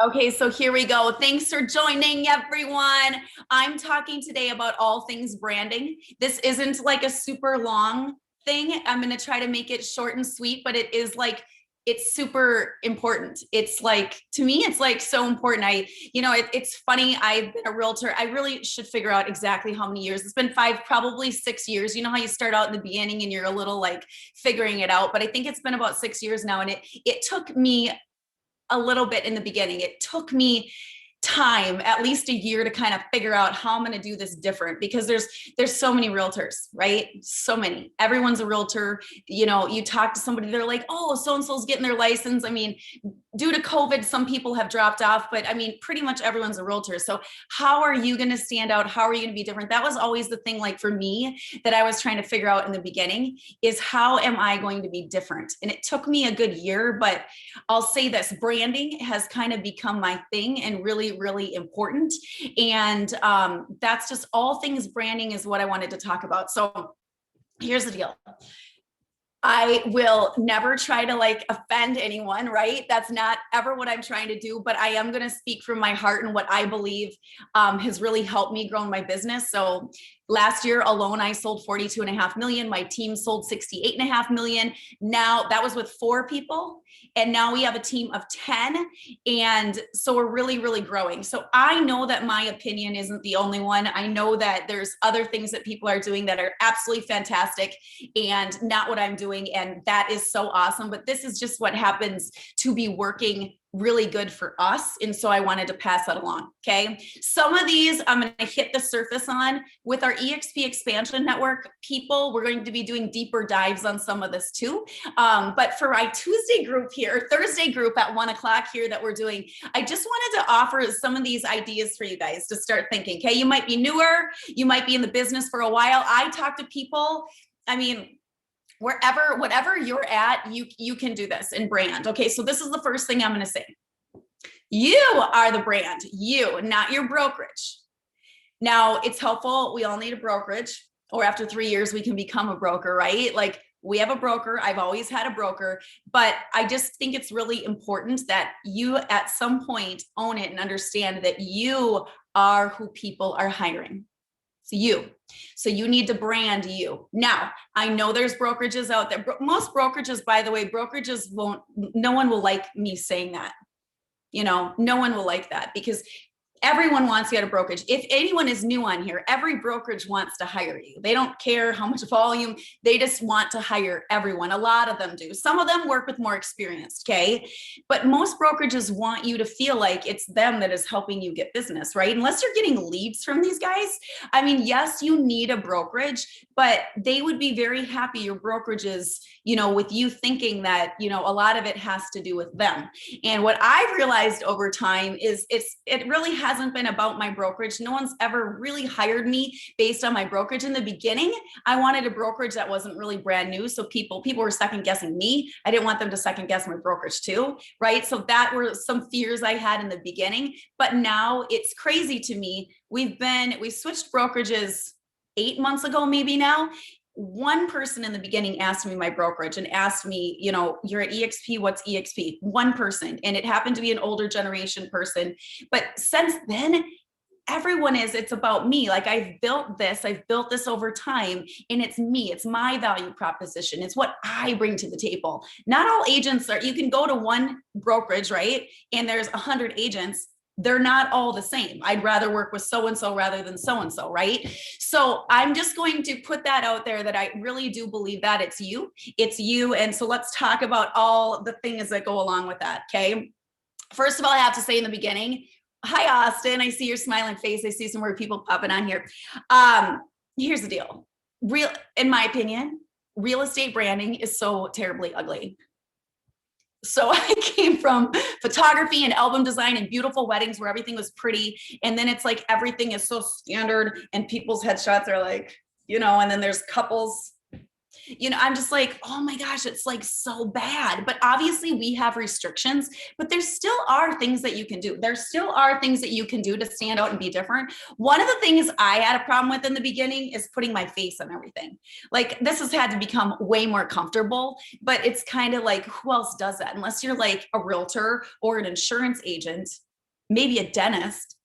Okay, so here we go. Thanks for joining, everyone. I'm talking today about all things branding. This isn't like a super long thing. I'm going to try to make it short and sweet, but it is like, it's super important. It's like, to me, it's like so important. It's funny. I've been a realtor. I really should figure out exactly how many years. It's been five, probably 6 years. You know how you start out in the beginning and you're a little like figuring it out, but I think it's been about 6 years now. And it took me a little bit in the beginning. It took me time, at least a year, to kind of figure out how I'm going to do this different, because there's so many realtors, right? So many. Everyone's a realtor. You talk to somebody, they're like, oh, so and so's getting their license. I mean, due to COVID, some people have dropped off, but I mean, pretty much everyone's a realtor. So how are you going to stand out? How are you going to be different? That was always the thing, like for me, that I was trying to figure out in the beginning, is how am I going to be different? And it took me a good year, but I'll say this: branding has kind of become my thing and really, really important. And that's just all things branding is what I wanted to talk about. So here's the deal. I will never try to like offend anyone, right? That's not ever what I'm trying to do, but I am going to speak from my heart and what I believe has really helped me grow my business. So last year alone, I sold 42.5 million. My team sold 68.5 million. Now that was with 4 people. And now we have a team of 10. And so we're really, really growing. So I know that my opinion isn't the only one. I know that there's other things that people are doing that are absolutely fantastic and not what I'm doing. And that is so awesome. But this is just what happens to be working really good for us. And so I wanted to pass that along. Okay. Some of these I'm going to hit the surface on with our EXP expansion network people. We're going to be doing deeper dives on some of this too. But for my Tuesday group here, Thursday group at 1:00 here that we're doing, I just wanted to offer some of these ideas for you guys to start thinking. Okay. You might be newer. You might be in the business for a while. I talk to people. I mean, whatever you're at, you can do this in brand. Okay, so this is the first thing I'm going to say. You are the brand, you, not your brokerage. Now, it's helpful. We all need a brokerage, or after 3 years, we can become a broker, right? Like, we have a broker. I've always had a broker, but I just think it's really important that you at some point own it and understand that you are who people are hiring. It's you. So you need to brand you. Now, I know there's brokerages out there. Most brokerages, by the way, no one will like me saying that. No one will like that, because everyone wants you at a brokerage. If anyone is new on here, every brokerage wants to hire you. They don't care how much volume. They just want to hire everyone. A lot of them do. Some of them work with more experienced, okay? But most brokerages want you to feel like it's them that is helping you get business, right? Unless you're getting leads from these guys. I mean, yes, you need a brokerage, but they would be very happy, your brokerages, with you thinking that, a lot of it has to do with them. And what I've realized over time is it really hasn't been about my brokerage. No one's ever really hired me based on my brokerage. In the beginning, I wanted a brokerage that wasn't really brand new. So people were second guessing me. I didn't want them to second guess my brokerage too, right? So that were some fears I had in the beginning. But now it's crazy to me. We switched brokerages 8 months ago, maybe now. One person in the beginning asked me my brokerage and asked me, you're at EXP, what's EXP? One person. And it happened to be an older generation person. But since then, it's about me. Like, I've built this over time, and it's me. It's my value proposition. It's what I bring to the table. Not all agents you can go to one brokerage, right? And there's 100 agents. They're not all the same. I'd rather work with so-and-so rather than so-and-so, right? So I'm just going to put that out there, that I really do believe that it's you. And so let's talk about all the things that go along with that. Okay. First of all, I have to say in the beginning, hi, Austin. I see your smiling face. I see some more people popping on here. Here's the deal. In my opinion, real estate branding is so terribly ugly. So I came from photography and album design and beautiful weddings where everything was pretty. And then it's like everything is so standard and people's headshots are like, and then there's couples I'm just like, oh my gosh, it's like so bad. But obviously we have restrictions, but there still are things that you can do. There still are things that you can do to stand out and be different. One of the things I had a problem with in the beginning is putting my face on everything. Like this has had to become way more comfortable, but it's kind of like, who else does that? Unless you're like a realtor or an insurance agent, maybe a dentist.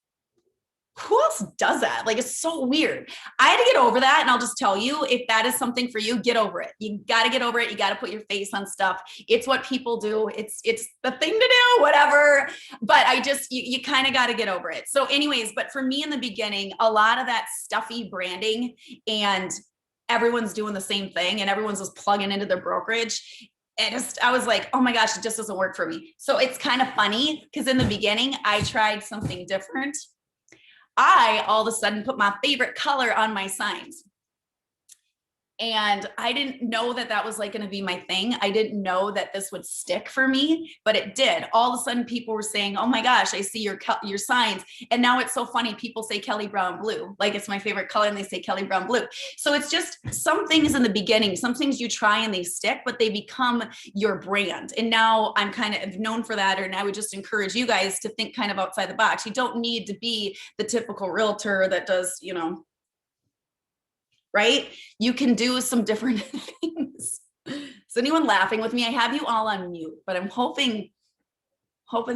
Who else does that? Like, it's so weird. I had to get over that. And I'll just tell you, if that is something for you, get over it. You got to get over it. You got to put your face on stuff. It's what people do. It's the thing to do, whatever. But you kind of got to get over it. So anyways, but for me in the beginning, a lot of that stuffy branding and everyone's doing the same thing and everyone's just plugging into their brokerage. I was like, oh my gosh, it just doesn't work for me. So it's kind of funny because in the beginning, I tried something different. I all of a sudden put my favorite color on my signs. And I didn't know that that was like going to be my thing. I didn't know that this would stick for me, but it did. All of a sudden people were saying, oh my gosh, I see your signs. And now it's so funny. People say Kelly Brown Blue, like it's my favorite color and they say Kelly Brown Blue. So it's just some things in the beginning, some things you try and they stick, but they become your brand. And now I'm kind of known for that. And I would just encourage you guys to think kind of outside the box. You don't need to be the typical realtor that does, right? You can do some different things. Is anyone laughing with me? I have you all on mute, but I'm hoping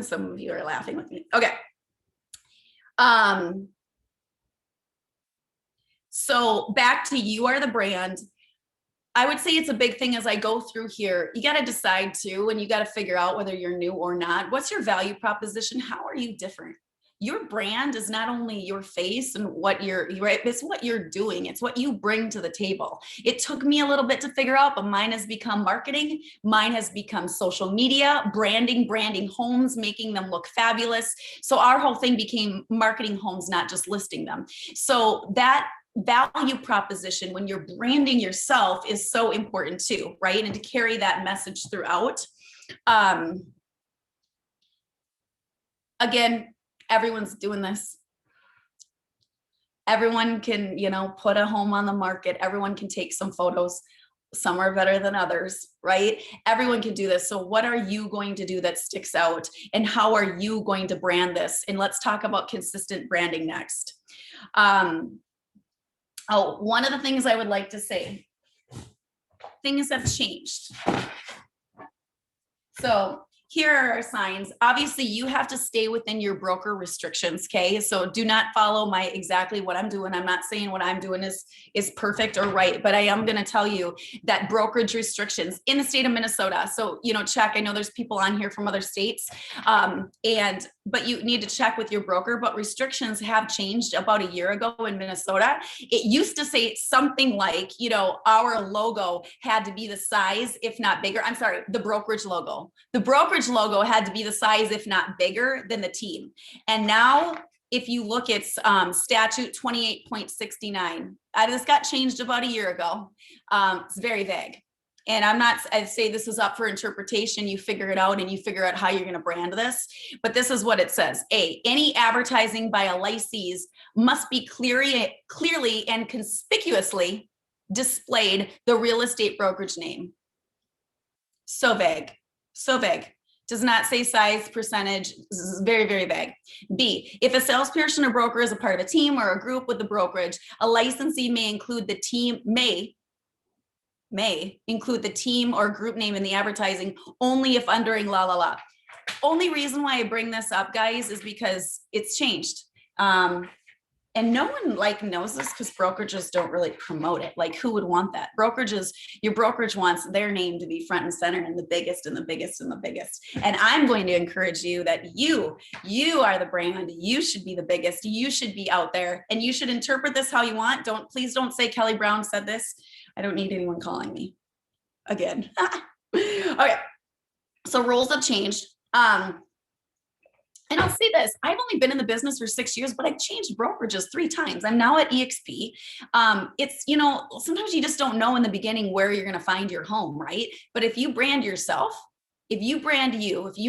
some of you are laughing with me. Okay. So back to you are the brand. I would say it's a big thing as I go through here. You got to decide too, and you got to figure out whether you're new or not. What's your value proposition? How are you different? Your brand is not only your face and it's what you're doing. It's what you bring to the table. It took me a little bit to figure out, but mine has become marketing. Mine has become social media, branding homes, making them look fabulous. So our whole thing became marketing homes, not just listing them. So that value proposition when you're branding yourself is so important too, right? And to carry that message throughout. Again, everyone's doing this. Everyone can, put a home on the market. Everyone can take some photos. Some are better than others, right? Everyone can do this. So what are you going to do that sticks out? And how are you going to brand this? And let's talk about consistent branding next. One of the things I would like to say, things have changed. So here are our signs. Obviously, you have to stay within your broker restrictions, okay? So do not follow exactly what I'm doing. I'm not saying what I'm doing is perfect or right, but I am going to tell you that brokerage restrictions in the state of Minnesota. So, check. I know there's people on here from other states, but you need to check with your broker. But restrictions have changed about a year ago in Minnesota. It used to say something like, our logo had to be the size, if not bigger. I'm sorry, the brokerage logo. The brokerage logo had to be the size, if not bigger, than the team. And now, if you look at statute 28.69, this got changed about a year ago. It's very vague. And I say this is up for interpretation. You figure it out and you figure out how you're going to brand this. But this is what it says. Any advertising by a licensee must be clearly and conspicuously displayed the real estate brokerage name. So vague. So vague. Does not say size, percentage. This is very, very vague. B, if a salesperson or broker is a part of a team or a group with the brokerage, a licensee may include the team, may include the team or group name in the advertising only if under la la la. Only reason why I bring this up, guys, is because it's changed. And no one knows this because brokerages don't really promote it. Like, who would want that? Your brokerage wants their name to be front and center and the biggest and the biggest and the biggest. And I'm going to encourage you that you are the brand. You should be the biggest. You should be out there and you should interpret this how you want. Please don't say Kelly Brown said this. I don't need anyone calling me again. Okay. So rules have changed. And I'll say this, I've only been in the business for 6 years, but I've changed brokerages 3 times. I'm now at EXP. It's, sometimes you just don't know in the beginning where you're going to find your home, right? But if you brand yourself, if you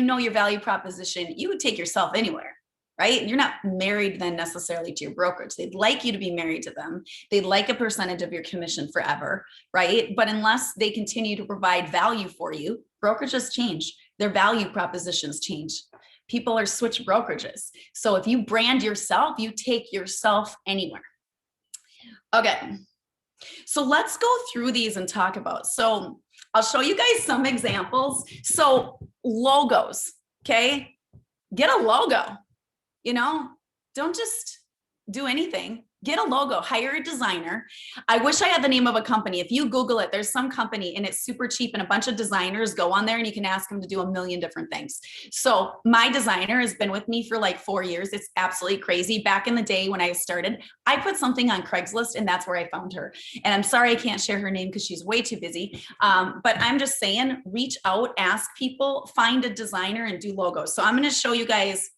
know your value proposition, you would take yourself anywhere, right? You're not married then necessarily to your brokerage. They'd like you to be married to them. They'd like a percentage of your commission forever, right? But unless they continue to provide value for you, brokerages change. Their value propositions change. People are switch brokerages. So if you brand yourself, you take yourself anywhere. Okay. So let's go through these and talk about. So I'll show you guys some examples. So logos, okay? Get a logo, you know, don't just do anything. Get a logo, hire a designer. I wish I had the name of a company. If you Google it, there's some company and it's super cheap and a bunch of designers go on there and you can ask them to do a million different things. So my designer has been with me for like 4 years. It's absolutely crazy. Back in the day when I started, I put something on Craigslist and that's where I found her. And I'm sorry I can't share her name because she's way too busy. But I'm just saying, reach out, ask people, find a designer and do logos. So I'm going to show you guys,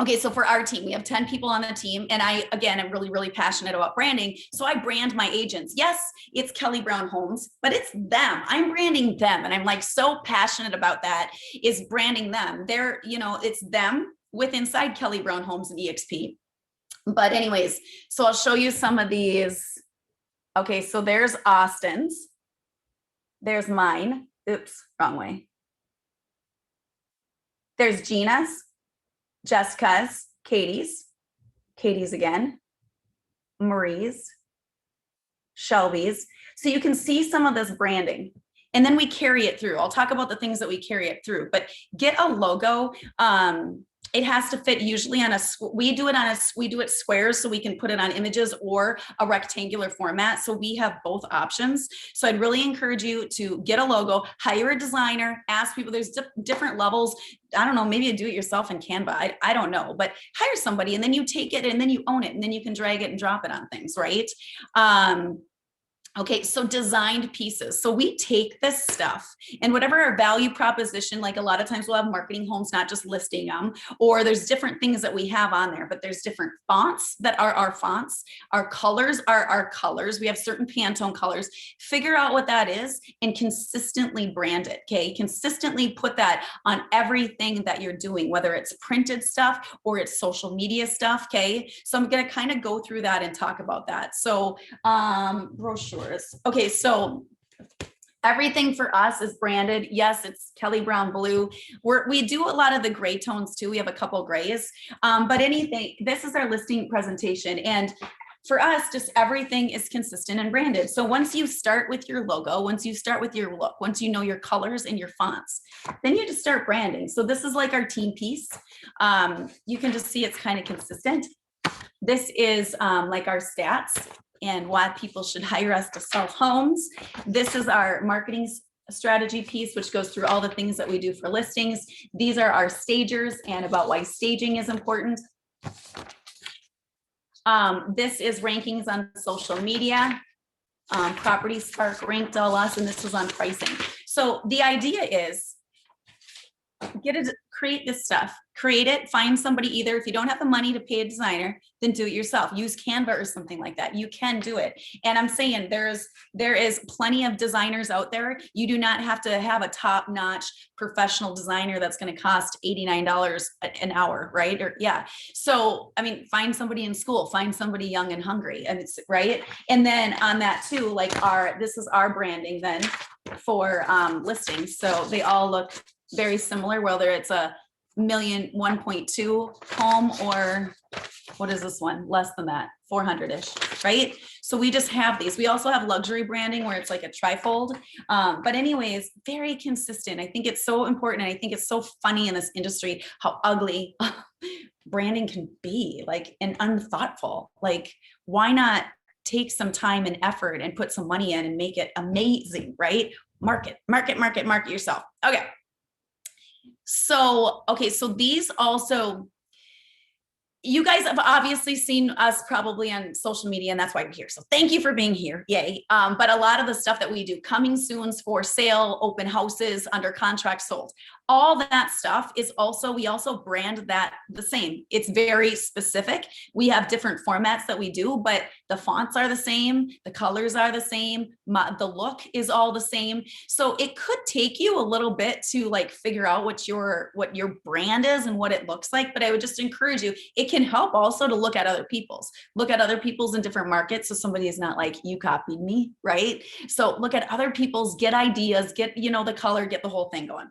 okay, so for our team, we have 10 people on the team. And I, again, am really, really passionate about branding. So I brand my agents. Yes, it's Kelly Brown Homes, but it's them. I'm branding them. And I'm like so passionate about that, is branding them. They're, you know, it's them with inside Kelly Brown Homes and EXP. But anyways, so I'll show you some of these. Okay, so there's Austin's. There's mine. Oops, wrong way. There's Gina's. Jessica's, Katie's again, Marie's, Shelby's. So you can see some of this branding and then we carry it through. I'll talk about the things that we carry it through, but get a logo. It has to fit usually on we do it squares so we can put it on images or a rectangular format. So we have both options. So I'd really encourage you to get a logo, hire a designer, ask people, there's different levels. I don't know, maybe you do it yourself in Canva. I don't know, but hire somebody and then you take it and then you own it and then you can drag it and drop it on things, right? Okay, so designed pieces. So we take this stuff and whatever our value proposition, like a lot of times we'll have marketing homes, not just listing them, or there's different things that we have on there, but there's different fonts that are our fonts. Our colors are our colors. We have certain Pantone colors. Figure out what that is and consistently brand it, okay? Consistently put that on everything that you're doing, whether it's printed stuff or it's social media stuff, okay? So I'm gonna kind of go through that and talk about that. So brochure. Okay, so everything for us is branded. Yes, it's Kelly Brown Blue. We do a lot of the gray tones too. We have a couple grays, but anything, this is our listing presentation. And for us, just everything is consistent and branded. So once you start with your logo, once you start with your look, once you know your colors and your fonts, then you just start branding. So this is like our team piece. You can just see it's kind of consistent. This is like our stats and why people should hire us to sell homes. This is our marketing strategy piece, which goes through all the things that we do for listings. These are our stagers and about why staging is important. This is rankings on social media. Property Spark ranked all us, and this was on pricing. So the idea is create this stuff, create it, find somebody, either if you don't have the money to pay a designer, then do it yourself. Use Canva or something like that. You can do it. And I'm saying there is plenty of designers out there. You do not have to have a top-notch professional designer that's going to cost $89 an hour, right? Or yeah. So, I mean, find somebody in school, find somebody young and hungry, and it's right. And then on that too, like this is our branding then for listings. So they all look very similar, whether it's a 1.2 home or what is this one? Less than that, 400-ish, right? So we just have these. We also have luxury branding where it's like a trifold. But anyways, very consistent. I think it's so important. And I think it's so funny in this industry how ugly branding can be, like, and unthoughtful. Like, why not take some time and effort and put some money in and make it amazing, right? Market yourself. Okay. So, okay, so these also, you guys have obviously seen us probably on social media, and that's why we're here. So thank you for being here. Yay. But a lot of the stuff that we do, coming soon, for sale, open houses, under contract, sold, all that stuff is also, we also brand that the same. It's very specific. We have different formats that we do, but the fonts are the same. The colors are the same. The look is all the same. So it could take you a little bit to like figure out what your brand is and what it looks like. But I would just encourage you, it can help also to look at other people's in different markets. So somebody is not like, you copied me, right? So look at other people's, get ideas, get, the color, get the whole thing going.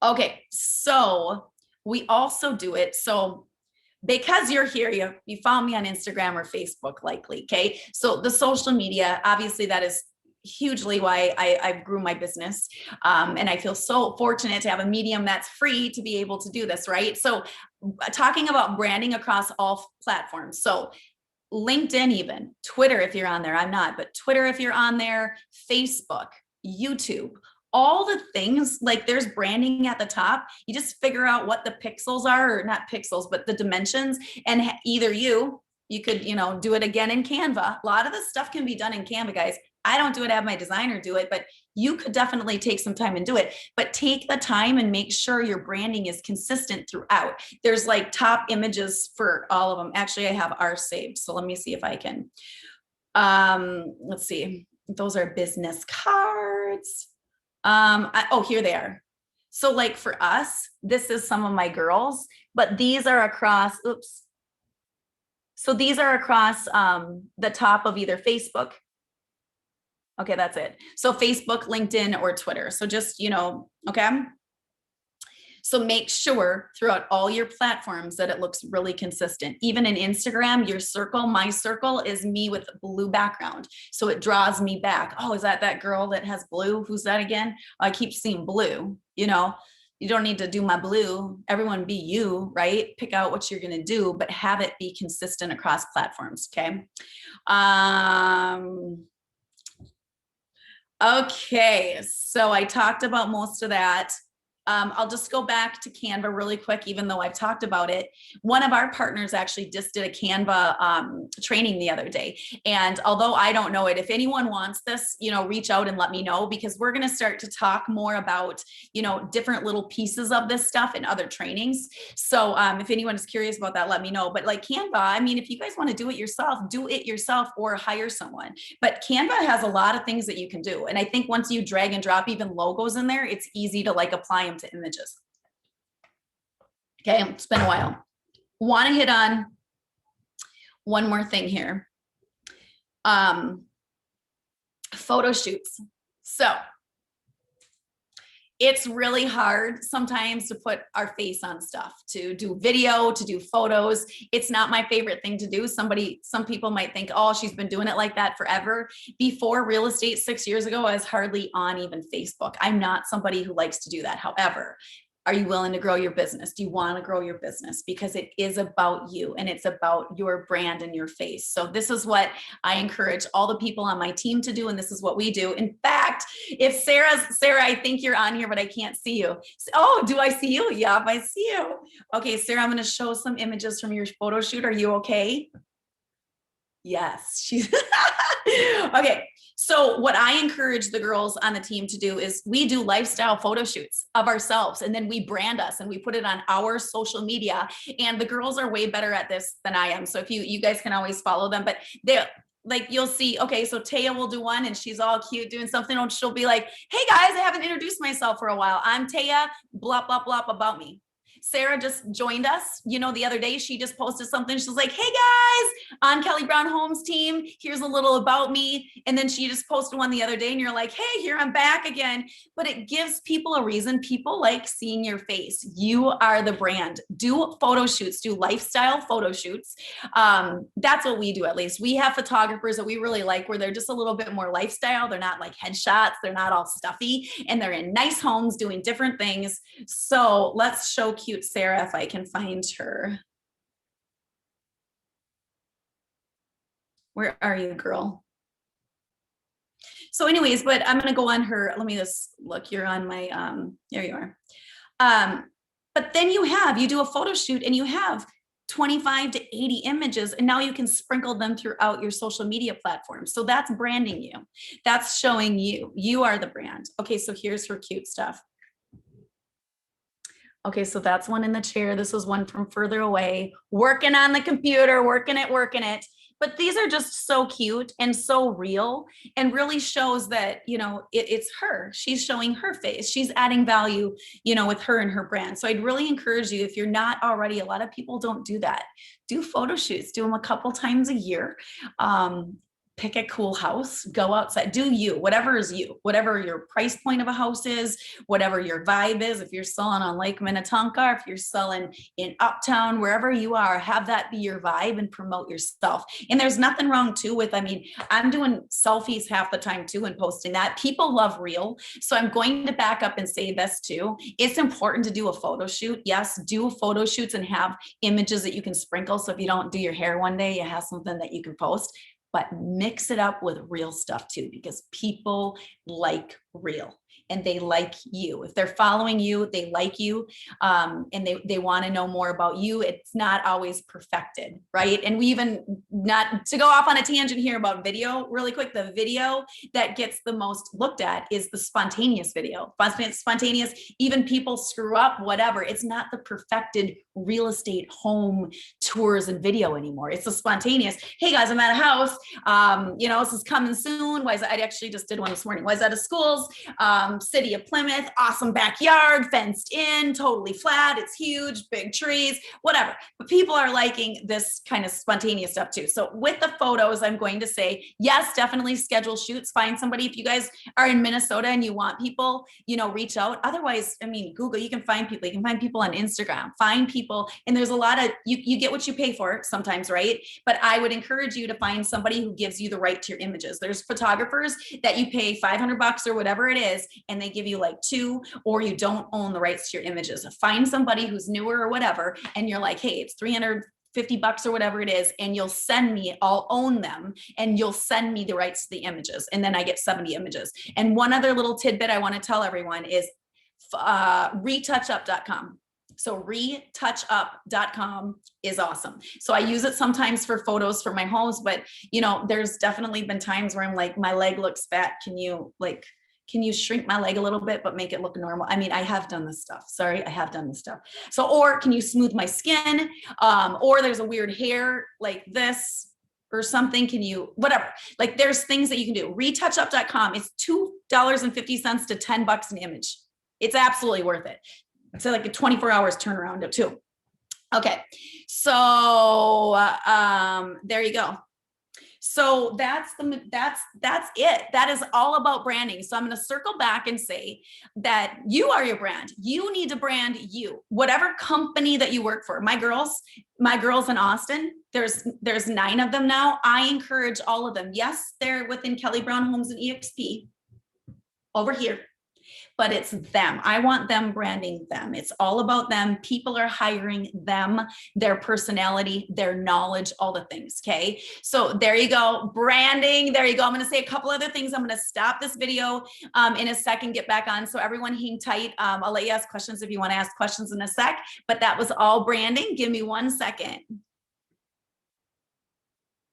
Okay, so we also do it. So because you're here, you found me on Instagram or Facebook likely, okay? So the social media, obviously that is hugely why I grew my business. And I feel so fortunate to have a medium that's free to be able to do this, right? So talking about branding across all platforms. So LinkedIn, even Twitter, if you're on there, I'm not, but Twitter, if you're on there, Facebook, YouTube, all the things, like there's branding at the top. You just figure out what the pixels are, or not pixels, but the dimensions. And either you could, do it again in Canva. A lot of this stuff can be done in Canva, guys. I don't do it, I have my designer do it, but you could definitely take some time and do it. But take the time and make sure your branding is consistent throughout. There's like top images for all of them. Actually, I have ours saved. So let me see if I can. Let's see. Those are business cards. Oh, here they are. So like for us, this is some of my girls, but these are across, oops. So these are across the top of either Facebook. Okay, that's it. So Facebook, LinkedIn, or Twitter. So just, okay. So make sure throughout all your platforms that it looks really consistent. Even in Instagram, your circle, my circle is me with a blue background. So it draws me back. Oh, is that girl that has blue? Who's that again? Oh, I keep seeing blue, you don't need to do my blue. Everyone be you, right? Pick out what you're going to do, but have it be consistent across platforms. Okay. Okay. So I talked about most of that. I'll just go back to Canva really quick, even though I've talked about it. One of our partners actually just did a Canva training the other day. And although I don't know it, if anyone wants this, reach out and let me know, because we're going to start to talk more about, different little pieces of this stuff in other trainings. So if anyone is curious about that, let me know. But like Canva, I mean, if you guys want to do it yourself or hire someone. But Canva has a lot of things that you can do. And I think once you drag and drop even logos in there, it's easy to like apply them to images. Okay, it's been a while. Want to hit on one more thing here. Photo shoots. So it's really hard sometimes to put our face on stuff, to do video, to do photos. It's not my favorite thing to do. Some people might think, oh, she's been doing it like that forever. Before real estate 6 years ago, I was hardly on even Facebook. I'm not somebody who likes to do that. However, are you willing to grow your business? Do you want to grow your business? Because it is about you and it's about your brand and your face. So this is what I encourage all the people on my team to do. And this is what we do. In fact, if Sarah, I think you're on here, but I can't see you. Oh, do I see you? Yeah, I see you. Okay, Sarah, I'm going to show some images from your photo shoot. Are you okay? Yes, she's okay. So what I encourage the girls on the team to do is we do lifestyle photo shoots of ourselves, and then we brand us and we put it on our social media. And the girls are way better at this than I am. So if you guys can always follow them, but they like, you'll see, okay, so Taya will do one and she's all cute doing something. And she'll be like, hey guys, I haven't introduced myself for a while. I'm Taya, blah, blah, blah about me. Sarah just joined us, the other day. She just posted something. She's like, hey guys, on Kelly Brown Homes team, here's a little about me. And then she just posted one the other day and you're like, hey, here I'm back again. But it gives people a reason. People like seeing your face. You are the brand. Do photo shoots, do lifestyle photo shoots. That's what we do, at least. We have photographers that we really like where they're just a little bit more lifestyle. They're not like headshots. They're not all stuffy, and they're in nice homes doing different things. So let's show cute Sarah if I can find her. Where are you, girl? So anyways, but I'm going to go on her. Let me just look. You're on my, there you are. But then you do a photo shoot and you have 25 to 80 images, and now you can sprinkle them throughout your social media platforms. So that's branding you. That's showing you are the brand. Okay, so here's her cute stuff. Okay, so that's one in the chair. This was one from further away, working on the computer, working it. But these are just so cute and so real, and really shows that, it's her. She's showing her face. She's adding value, with her and her brand. So I'd really encourage you, if you're not already, a lot of people don't do that. Do photo shoots, do them a couple times a year. Pick a cool house, go outside, do you, whatever is you, whatever your price point of a house is, whatever your vibe is. If you're selling on Lake Minnetonka, if you're selling in Uptown, wherever you are, have that be your vibe and promote yourself. And there's nothing wrong too with, I'm doing selfies half the time too and posting that. People love real. So I'm going to back up and say this too. It's important to do a photo shoot. Yes, do photo shoots and have images that you can sprinkle. So if you don't do your hair one day, you have something that you can post. But mix it up with real stuff too, because people like real and they like you. If they're following you, they like you, and they want to know more about you. It's not always perfected, right? And we even, not to go off on a tangent here about video really quick, the video that gets the most looked at is the spontaneous video. Spontaneous, even people screw up, whatever. It's not the perfected real estate home tours and video anymore. It's the spontaneous. Hey guys, I'm at a house. This is coming soon. I actually just did one this morning. Was at a schools, city of Plymouth, awesome backyard, fenced in, totally flat. It's huge, big trees, whatever. But people are liking this kind of spontaneous stuff too. So with the photos, I'm going to say, yes, definitely schedule shoots. Find somebody. If you guys are in Minnesota and you want people, reach out. Otherwise, Google, you can find people. You can find people on Instagram, find people. And there's a lot of, you get what you pay for sometimes, right? But I would encourage you to find somebody who gives you the right to your images. There's photographers that you pay $500 or whatever it is, and they give you like 2, or you don't own the rights to your images. Find somebody who's newer or whatever, and you're like, hey, it's $350 or whatever it is, and you'll send me, I'll own them, and you'll send me the rights to the images, and then I get 70 images. And one other little tidbit I want to tell everyone is retouchup.com. So retouchup.com is awesome. So I use it sometimes for photos for my homes, but there's definitely been times where I'm like, my leg looks fat. Can you shrink my leg a little bit, but make it look normal? I have done this stuff. Sorry, I have done this stuff. So, or can you smooth my skin? Or there's a weird hair like this or something. Can you, whatever, like there's things that you can do. Retouchup.com is $2.50 to $10 an image. It's absolutely worth it. It's like a 24 hours turnaround too. Okay. So, there you go. So that's it. That is all about branding. So I'm going to circle back and say that you are your brand. You need to brand you, whatever company that you work for. My girls in Austin, there's 9 of them now. I encourage all of them. Yes, they're within Kelly Brown Homes and EXP over here, but it's them. I want them branding them. It's all about them. People are hiring them, their personality, their knowledge, all the things. Okay. So there you go. Branding. There you go. I'm going to say a couple other things. I'm going to stop this video in a second, get back on. So everyone hang tight. I'll let you ask questions if you want to ask questions in a sec, but that was all branding. Give me 1 second.